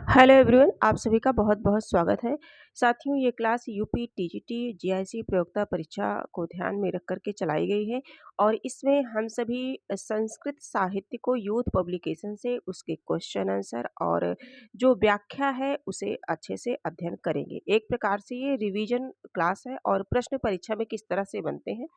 Hello everyone, आप सभी का बहुत-बहुत स्वागत है। साथियों, ये क्लास यूपी टीजीटी जीआईसी प्रयोक्ता परीक्षा को ध्यान में रख कर के चलाई गई है और इसमें हम सभी संस्कृत साहित्य को यूथ पब्लिकेशन से उसके क्वेश्चन आंसर और जो व्याख्या है उसे अच्छे से अध्ययन करेंगे। एक प्रकार से ये रिवीजन क्लास है और प्रश्न परीक्षा में किस तरह से बनते हैं,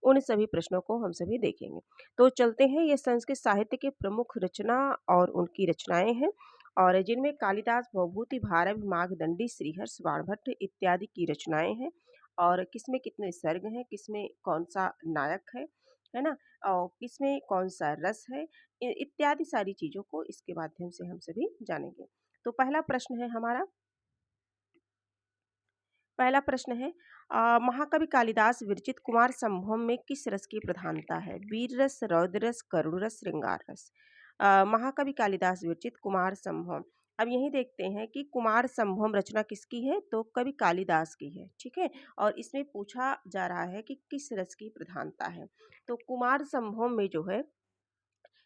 उन सभी प्रश्नों को हम सभी देखेंगे। तो चलते हैं, ये संस्कृत साहित्य के प्रमुख रचना और उनकी रचनाएँ हैं। और जिनमें कालिदास, भवभूति, भारवी, मागदंडी, श्रीहर्ष, बाणभट्ट इत्यादि की रचनाएं हैं। और किसमें कितने सर्ग हैं, किसमें कौन सा नायक है ना, और किसमें कौन सा रस है, इत्यादि सारी चीजों को इसके माध्यम से हम सभी जानेंगे। तो पहला प्रश्न है, महाकवि कालिदास विरचित कुमार संभवम में किस रस की प्रधानता है? वीर रस, रौद्र रस, करुण रस, श्रृंगार रस। महाकवि कालिदास विरचित कुमार संभवम। अब यही देखते हैं कि कुमार संभवम रचना किसकी है, तो कवि कालिदास की है। ठीक है, और इसमें पूछा जा रहा है कि किस रस की प्रधानता है। तो कुमार संभवम में जो है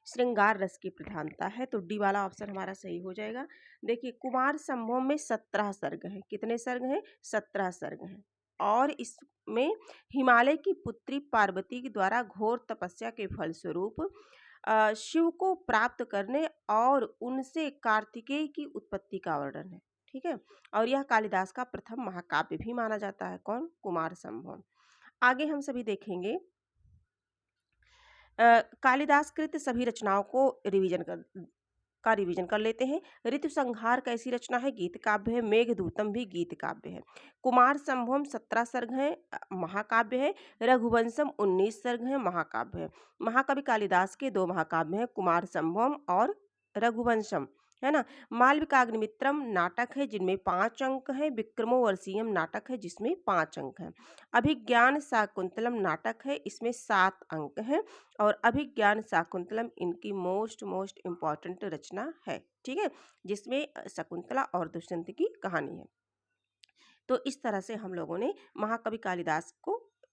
श्रृंगार रस की प्रधानता है, तो डी वाला ऑप्शन हमारा सही हो जाएगा। देखिए, कुमार संभवम में 17 सर्ग हैं। कितने सर्ग हैं? 17 सर्ग हैं। और इसमें हिमालय की पुत्री पार्वती के द्वारा घोर तपस्या के फलस्वरूप शिव को प्राप्त करने और उनसे कार्तिकेय की उत्पत्ति का वर्णन है। ठीक है, और यह कालिदास का प्रथम महाकाव्य भी माना जाता है। कौन? कुमार संभवम। आगे हम सभी देखेंगे, कालिदास कृत सभी रचनाओं को रिवीजन कर लेते हैं। ऋतु संहार कैसी रचना है? गीत काव्य है। मेघदूतम भी गीत काव्य है। कुमार संभवम 17 सर्ग है, महाकाव्य है। रघुवंशम 19 सर्ग है, महाकाव्य है। महाकवि कालिदास के दो महाकाव्य हैं, कुमार संभवम और रघुवंशम, है ना। मालविकाग्निमित्रम नाटक है जिनमें 5 अंक हैं। विक्रमोर्वशीयम नाटक है जिसमें 5 अंक हैं। अभिज्ञान शाकुंतलम नाटक है, इसमें 7 अंक हैं। और अभिज्ञान शाकुंतलम इनकी मोस्ट इम्पॉर्टेंट रचना है। ठीक है, जिसमें शकुंतला और दुष्यंत की कहानी है। तो इस तरह से हम लोगों ने महाकवि कालिदास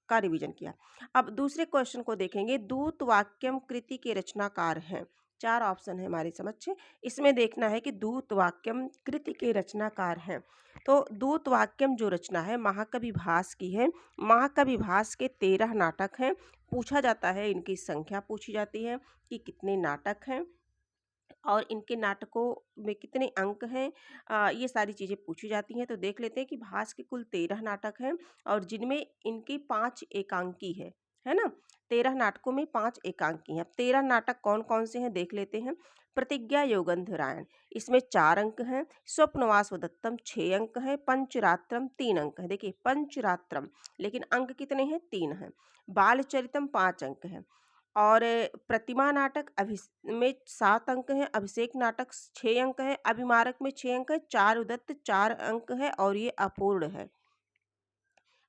का रिवीजन किया। अब दूसरे क्वेश्चन को देखेंगे। दूत वाक्यम कृति के रचनाकार हैं। 4 ऑप्शन है हमारे समक्ष। इसमें देखना है कि दूत वाक्यम कृति के रचनाकार हैं। तो दूत वाक्यम जो रचना है महाकवि भास की है। महाकवि भास के 13 नाटक हैं। पूछा जाता है, इनकी संख्या पूछी जाती है कि कितने नाटक हैं और इनके नाटकों में कितने अंक हैं। ये सारी चीज़ें पूछी जाती हैं। तो देख लेते हैं कि भास के कुल 13 नाटक हैं और जिनमें इनकी 5 एकांकी है ना। 13 नाटकों में 5 एकांकी हैं। 13 नाटक कौन कौन से हैं देख लेते हैं। प्रतिज्ञा योगंधरायण, इसमें 4 अंक हैं। स्वप्नवास दत्तम 6 अंक हैं। पंचरात्रम 3 अंक है। देखिए, पंचरात्रम, लेकिन अंक कितने हैं? 3 हैं। बालचरितम 5 अंक है। और प्रतिमा नाटक में 7 अंक हैं। अभिषेक नाटक 6 अंक है। अभिमारक में 6 अंक है। चार उदत्त 4 अंक है और ये अपूर्ण है।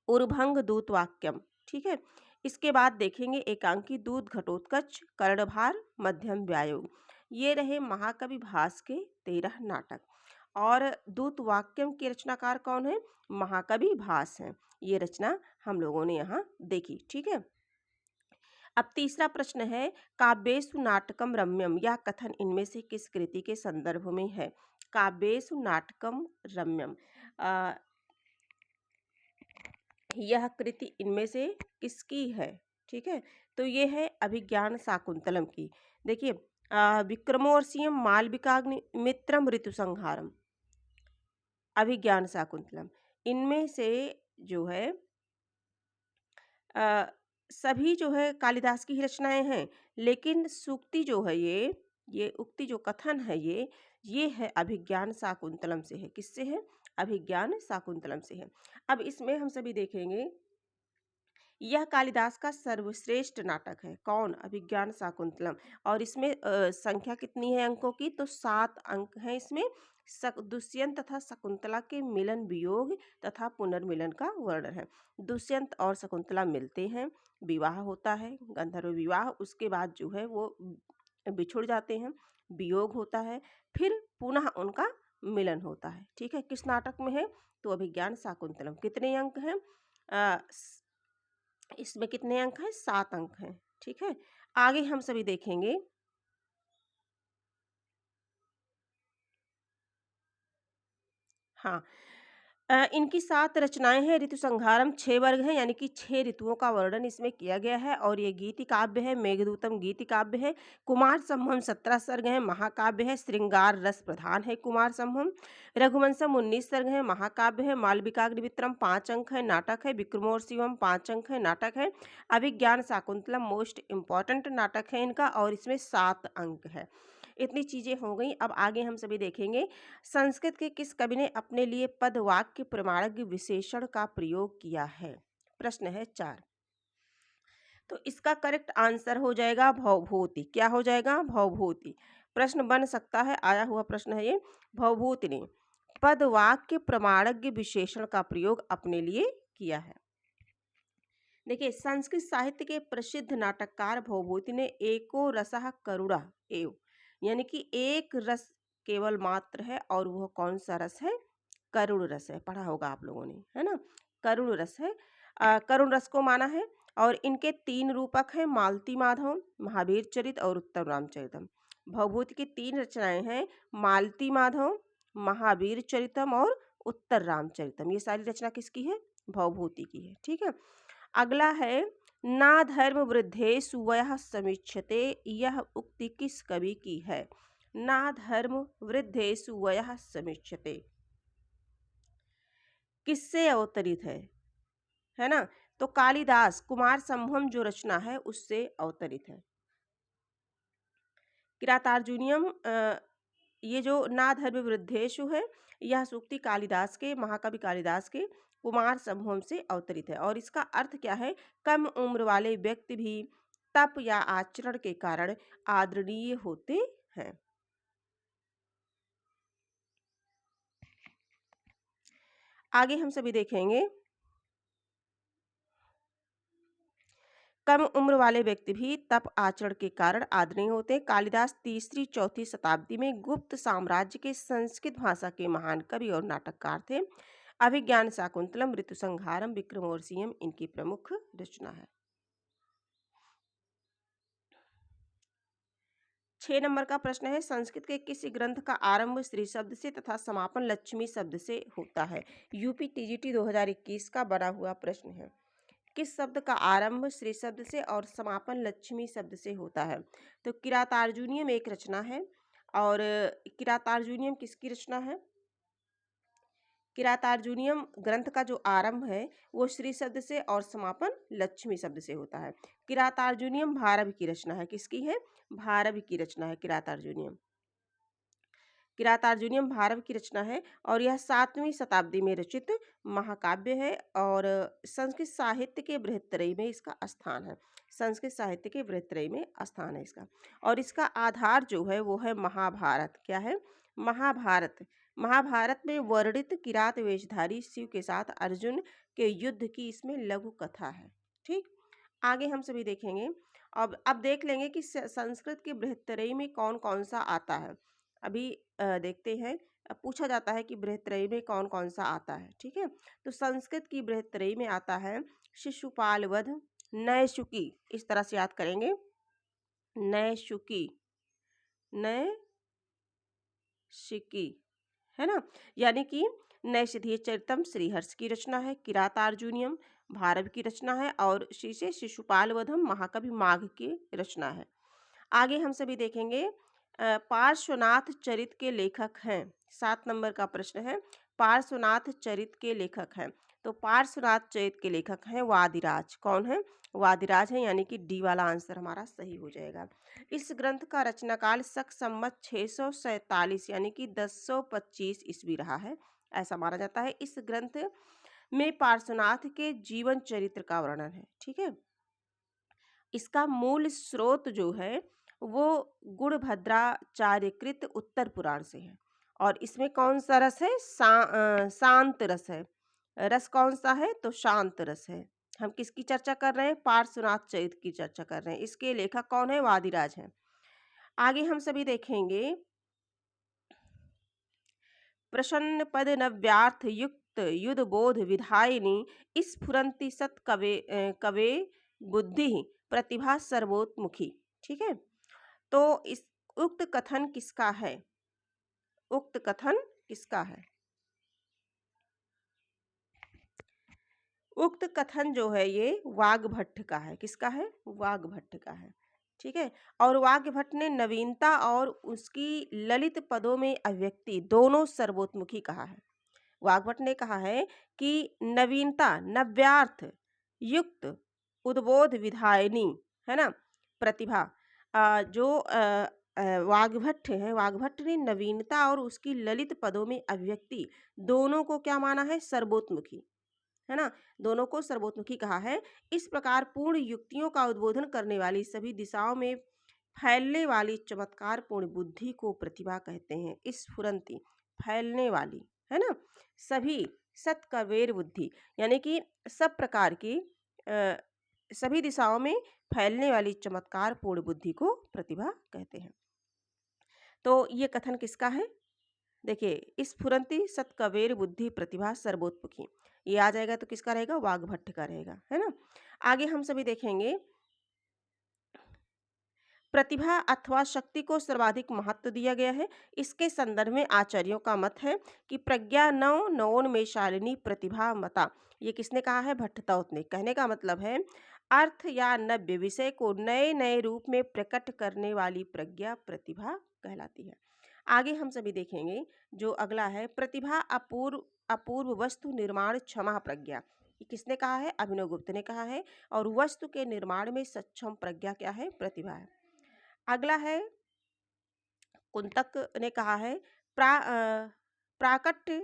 उर्भंग दूत वाक्यम, ठीक है। इसके बाद देखेंगे एकांकी दूत घटोत्कच, कर्णभार, मध्यम व्यायोग। ये रहे महाकवि भास के 13 नाटक। और दूत वाक्यम के रचनाकार कौन है? महाकवि भास हैं। ये रचना हम लोगों ने यहाँ देखी। ठीक है, अब तीसरा प्रश्न है, काव्येषु नाटकम रम्यम, यह कथन इनमें से किस कृति के संदर्भ में है? काव्येषु नाटकम रम्यम, यह कृति इनमें से किसकी है? ठीक है, तो ये है अभिज्ञान शाकुंतलम की। देखिए, विक्रमोर्वशीयम, मालविकाग्निमित्रम, ऋतु संहारम, अभिज्ञान शाकुंतलम, इनमें से जो है अ, सभी जो है कालिदास की ही रचनाएं हैं। लेकिन सूक्ति जो है, ये उक्ति जो कथन है, ये है अभिज्ञान शाकुंतलम से है। किससे है? अभिज्ञान शाकुंतलम से है। अब इसमें हम सभी देखेंगे, यह कालिदास का सर्वश्रेष्ठ नाटक है। कौन? अभिज्ञान शाकुंतलम। और इसमें संख्या कितनी है अंकों की? तो 7 अंक हैं इसमें। दुष्यंत तथा शकुंतला के मिलन वियोग तथा पुनर्मिलन का वर्णन है। दुष्यंत और शकुंतला मिलते हैं, विवाह होता है, गंधर्व विवाह। उसके बाद जो है वो बिछुड़ जाते हैं, वियोग होता है, फिर पुनः उनका मिलन होता है। ठीक है, किस नाटक में है? तो अभिज्ञान शाकुंतलम। कितने अंक हैं? इसमें कितने अंक हैं? 7 अंक हैं। ठीक है, आगे हम सभी देखेंगे, हाँ। इनकी 7 रचनाएँ हैं। ऋतु संहारम 6 वर्ग हैं, यानी कि 6 ऋतुओं का वर्णन इसमें किया गया है और ये गीति काव्य है। मेघदूतम गीति काव्य है। कुमार संभवम 17 सर्ग हैं, महाकाव्य है। श्रृंगार रस प्रधान है कुमार संभवम। रघुवंशम 19 सर्ग हैं, महाकाव्य है। मालविकाग्निमित्रम 5 अंक है, नाटक है। विक्रमोर्वशीयम 5 अंक है, नाटक है। अभिज्ञान शाकुंतलम मोस्ट इम्पॉर्टेंट नाटक है इनका और इसमें 7 अंक है। इतनी चीज़ें हो गई। अब आगे हम सभी देखेंगे संस्कृत के किस कवि ने अपने लिए पद वाक्य प्रमाणक विशेषण का प्रयोग किया है। प्रश्न है 4। तो इसका करेक्ट आंसर हो जाएगा भवभूति। क्या हो जाएगा? भवभूति। प्रश्न बन सकता है, आया हुआ प्रश्न है ये। भवभूति ने पद वाक्य प्रमाणज्ञ विशेषण का प्रयोग अपने लिए किया है। देखिए, संस्कृत साहित्य के प्रसिद्ध नाटककार भवभूति ने एको रसः करुणा एव, यानी कि एक रस केवल मात्र है और वह कौन सा रस है? करुण रस है। पढ़ा होगा आप लोगों ने, है ना? करुण रस है। करुण रस को माना है और इनके 3 रूपक हैं, मालती माधव, महावीर चरित और उत्तम रामचरितम। भवभूति की 3 रचनाएं हैं, मालती माधव, महावीर चरितम और उत्तर रामचरितम। ये सारी रचना किसकी है? भवभूति की है। ठीक है। अगला है ना धर्म वृद्धेषु वयः समीक्षते, यह उक्ति किस कवि की है? ना धर्म वृद्धेषु वयः समीक्षते किससे अवतरित है ना? तो कालिदास कुमार संभवम जो रचना है उससे अवतरित है। किरातार्जुनीयम ये जो ना धर्म वृद्धेषु है, यह सूक्ति कालिदास के, महाकवि कालिदास के कुमार संभवम से अवतरित है और इसका अर्थ क्या है? कम उम्र वाले व्यक्ति भी तप या आचरण के कारण आदरणीय होते हैं। आगे हम सभी देखेंगे कम उम्र वाले व्यक्ति भी तप आचरण के कारण आदरणीय होते। कालिदास 3री-4थी शताब्दी में गुप्त साम्राज्य के संस्कृत भाषा के महान कवि और नाटककार थे। अभिज्ञान शाकुंतलम, ऋतु संहारम, विक्रमोर्वशीयम इनकी प्रमुख रचना है। 6 नंबर का प्रश्न है, संस्कृत के किस ग्रंथ का आरंभ श्री शब्द से तथा समापन लक्ष्मी शब्द से होता है? यूपी टीजीटी 2021 का बना हुआ प्रश्न है। किस शब्द का आरंभ श्री शब्द से और समापन लक्ष्मी शब्द से होता है? तो किरातार्जुनीयम एक रचना है और किरातार्जुनीयम किसकी रचना है? किरातार्जुनीयम ग्रंथ का जो आरंभ है वो श्री शब्द से और समापन लक्ष्मी शब्द से होता है। किरातार्जुनीयम भारव की रचना है। किसकी है? भारव की रचना है किरातार्जुनीयम। किरातार्जुनीयम भारव की रचना है और यह 7वीं शताब्दी में रचित महाकाव्य है और संस्कृत साहित्य के बृहत्तरई में इसका स्थान है। संस्कृत साहित्य के बृहत्तरई में स्थान है इसका और इसका आधार जो है वो है महाभारत। क्या है? महाभारत। महाभारत में वर्णित किरात वेशधारी शिव के साथ अर्जुन के युद्ध की इसमें लघु कथा है। ठीक, आगे हम सभी देखेंगे। अब देख लेंगे कि संस्कृत के बृहत्तरई में कौन कौन सा आता है। अभी देखते हैं। पूछा जाता है कि बृहत्तरई में कौन कौन सा आता है। ठीक है, तो संस्कृत की बृहत्तरई में आता है शिशुपाल वध, नैशुकी, इस तरह से याद करेंगे, नैशुकी, नैशिकी, है ना? यानी कि नैषधीय चरितम श्रीहर्ष की रचना है, किरातार्जुनीयम भारव की रचना है और शीशे शिशुपाल वधम महाकवि माघ की रचना है। आगे हम सभी देखेंगे पार्श्वनाथ चरित के लेखक हैं। 7 नंबर का प्रश्न है, पार्श्वनाथ चरित के लेखक हैं। तो पार्श्वनाथ चरित के लेखक हैं वादिराज। कौन है? वादिराज है, यानी कि डी वाला आंसर हमारा सही हो जाएगा। इस ग्रंथ का रचनाकाल शक संवत 647 यानी कि 1025 ईस्वी रहा है, ऐसा माना जाता है। इस ग्रंथ में पार्श्वनाथ के जीवन चरित्र का वर्णन है। ठीक है, इसका मूल स्रोत जो है वो गुणभद्राचार्यकृत उत्तर पुराण से है और इसमें कौन सा रस है? शांत रस है। रस कौन सा है? तो शांत रस है। हम किसकी चर्चा कर रहे हैं? पार्श्वनाथ चरित की चर्चा कर रहे हैं। इसके लेखक कौन है? वादिराज हैं। आगे हम सभी देखेंगे प्रसन्न पद नव्यार्थ युक्त युद्ध बोध विधायिनी स्फुरंति सत कवे कवे बुद्धि प्रतिभा सर्वोत्मुखी। ठीक है, तो इस उक्त कथन किसका है? उक्त कथन किसका है? उक्त कथन जो है ये वाग्भट्ट का है। किसका है? वाग्भट्ट का है। ठीक है। और वाग्भट्ट ने नवीनता और उसकी ललित पदों में अभिव्यक्ति दोनों सर्वोत्मुखी कहा है। वाग्भट ने कहा है कि नवीनता, नव्यार्थ युक्त, उद्बोध विधायिनी, है ना, प्रतिभा, वाग्भट है, वाग्भट ने नवीनता और उसकी ललित पदों में अभिव्यक्ति दोनों को क्या माना है? सर्वोत्मुखी, है ना, दोनों को सर्वोत्मुखी कहा है। इस प्रकार पूर्ण युक्तियों का उद्बोधन करने वाली, सभी दिशाओं में फैलने वाली चमत्कार पूर्ण बुद्धि को प्रतिभा कहते हैं। स्फुरंती, फैलने वाली, है ना, सभी सत्कवेर बुद्धि, यानी कि सब प्रकार की सभी दिशाओं में फैलने वाली चमत्कार पूर्ण बुद्धि को प्रतिभा कहते हैं। तो ये कथन किसका है? देखिए, स्फुरंती सत्कवेर बुद्धि प्रतिभा सर्वोत्मुखी, ये आ जाएगा तो किसका रहेगा? वाग्भट्ट का रहेगा, है ना। आगे हम सभी देखेंगे, प्रतिभा अथवा शक्ति को सर्वाधिक महत्व दिया गया है। इसके संदर्भ में आचार्यों का मत है कि प्रज्ञा नव नवोन्मेषालिनी प्रतिभा मता। ये किसने कहा है? भट्टतौत ने। कहने का मतलब है अर्थ या नव्य विषय को नए नए रूप में प्रकट करने वाली प्रज्ञा प्रतिभा कहलाती है। आगे हम सभी देखेंगे जो अगला है, प्रतिभा अपूर्व अपूर्व वस्तु निर्माण क्षमा प्रज्ञा। ये किसने कहा है? अभिनव गुप्त ने कहा है। और वस्तु के निर्माण में सक्षम प्रज्ञा क्या है? प्रतिभा है। अगला है, कुंतक ने कहा है, प्राकट्य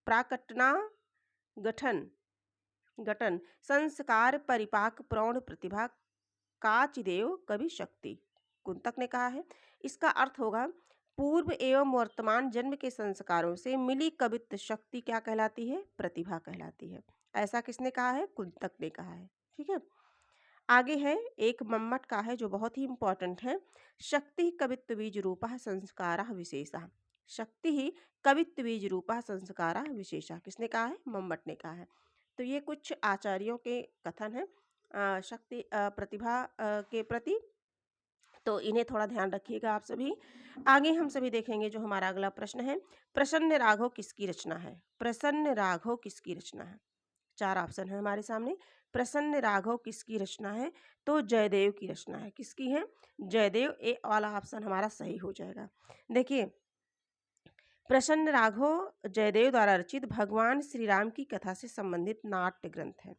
प्राकटना गठन गठन संस्कार परिपाक प्रौढ़ प्रतिभा काचिदेव कवि शक्ति। कुंतक ने कहा है, इसका अर्थ होगा पूर्व एवं वर्तमान जन्म के संस्कारों से मिली कवित्व शक्ति क्या कहलाती है? प्रतिभा कहलाती है। ऐसा किसने कहा है? कुंतक ने कहा है। ठीक है। आगे है, एक मम्मट का है जो बहुत ही इंपॉर्टेंट है, शक्ति कवित्व बीज रूपः संस्कारः विशेषः। शक्ति ही कवित्व बीज रूपः संस्कारः विशेषः, किसने कहा है? मम्मट ने कहा है। तो ये कुछ आचार्यों के कथन है शक्ति प्रतिभा के प्रति, तो इन्हें थोड़ा ध्यान रखिएगा आप सभी। आगे हम सभी देखेंगे जो हमारा अगला प्रश्न है, प्रसन्न राघव किसकी रचना है? प्रसन्न राघव किसकी रचना है? चार ऑप्शन है हमारे सामने। प्रसन्न राघव किसकी रचना है? तो जयदेव की रचना है। किसकी है? जयदेव। ए वाला ऑप्शन हमारा सही हो जाएगा। देखिए, प्रसन्न राघव जयदेव द्वारा रचित भगवान श्री राम की कथा से संबंधित नाट्य ग्रंथ है।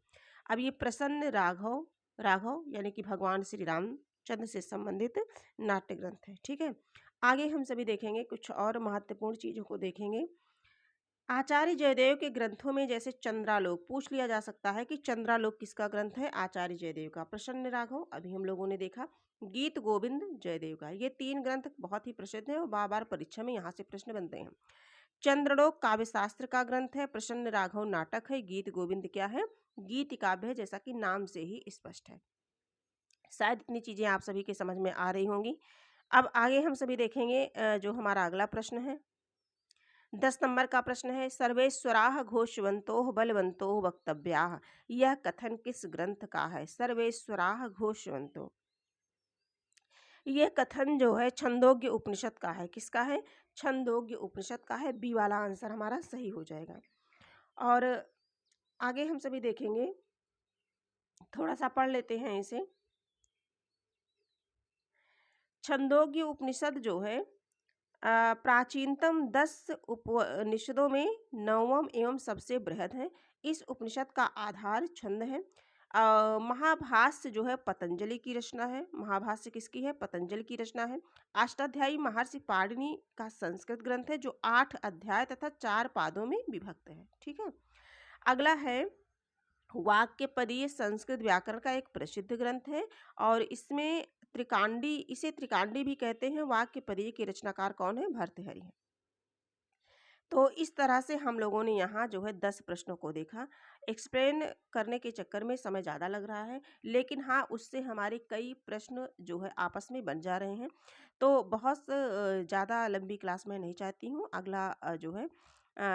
अब ये प्रसन्न राघव राघव यानी कि भगवान श्री रामचंद्र से संबंधित नाट्य ग्रंथ है। ठीक है। आगे हम सभी देखेंगे कुछ और महत्वपूर्ण चीजों को देखेंगे। आचार्य जयदेव के ग्रंथों में जैसे चंद्रालोक, पूछ लिया जा सकता है कि चंद्रालोक किसका ग्रंथ है? आचार्य जयदेव का। प्रसन्न राघव अभी हम लोगों ने देखा। गीत गोविंद जयदेव का। ये तीन ग्रंथ बहुत ही प्रसिद्ध है और बार बार परीक्षा में यहाँ से प्रश्न बनते हैं। चंद्रलोक काव्य शास्त्र का ग्रंथ है। प्रसन्न राघव नाटक है। गीत गोविंद क्या है? गीत काव्य है, जैसा कि नाम से ही स्पष्ट है। शायद इतनी चीजें आप सभी के समझ में आ रही होंगी। अब आगे हम सभी देखेंगे जो हमारा अगला प्रश्न है, 10 नंबर का प्रश्न है, सर्वेश्वराः घोषवन्तोः बलवन्तोः वक्तव्याः। यह कथन किस ग्रंथ का है? सर्वेश्वराः घोषवन्तो, यह कथन जो है छंदोग्य उपनिषद का है। किसका है? छंदोग्य उपनिषद का है। बी वाला आंसर हमारा सही हो जाएगा। और आगे हम सभी देखेंगे, थोड़ा सा पढ़ लेते हैं इसे। छंदोग्य उपनिषद जो है प्राचीनतम 10 उपनिषदों में 9वां एवं सबसे बृहद है। इस उपनिषद का आधार छंद है। महाभाष्य जो है पतंजलि की रचना है। महाभाष्य किसकी है? पतंजलि की रचना है। अष्टाध्यायी महर्षि पाणिनि का संस्कृत ग्रंथ है जो 8 अध्याय तथा 4 पादों में विभक्त है। ठीक है। अगला है, वाक्यपदीय संस्कृत व्याकरण का एक प्रसिद्ध ग्रंथ है और इसमें इसे त्रिकांडी भी कहते हैं। वाक्यपदीय के रचनाकार कौन है? भर्तृहरि है। तो इस तरह से हम लोगों ने यहाँ जो है 10 प्रश्नों को देखा। एक्सप्लेन करने के चक्कर में समय ज़्यादा लग रहा है, लेकिन हाँ उससे हमारे कई प्रश्न जो है आपस में बन जा रहे हैं। तो बहुत ज़्यादा लंबी क्लास मैं नहीं चाहती हूँ। अगला जो है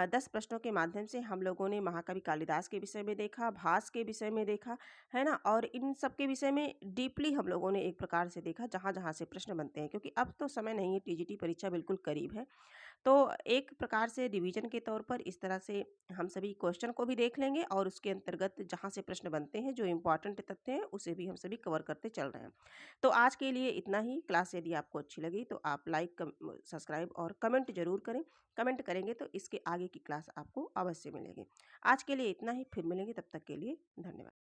10 प्रश्नों के माध्यम से हम लोगों ने महाकवि कालिदास के विषय में देखा, भास के विषय में देखा, है ना, और इन सब के विषय में डीपली हम लोगों ने एक प्रकार से देखा जहाँ जहाँ से प्रश्न बनते हैं, क्योंकि अब तो समय नहीं है, टीजीटी परीक्षा बिल्कुल करीब है। तो एक प्रकार से रिवीजन के तौर पर इस तरह से हम सभी क्वेश्चन को भी देख लेंगे और उसके अंतर्गत जहाँ से प्रश्न बनते हैं, जो इम्पोर्टेंट तथ्य हैं, उसे भी हम सभी कवर करते चल रहे हैं। तो आज के लिए इतना ही। क्लास यदि आपको अच्छी लगी तो आप लाइक, सब्सक्राइब और कमेंट ज़रूर करें। कमेंट करेंगे तो इसके आगे की क्लास आपको अवश्य मिलेगी। आज के लिए इतना ही, फिर मिलेंगे, तब तक के लिए धन्यवाद।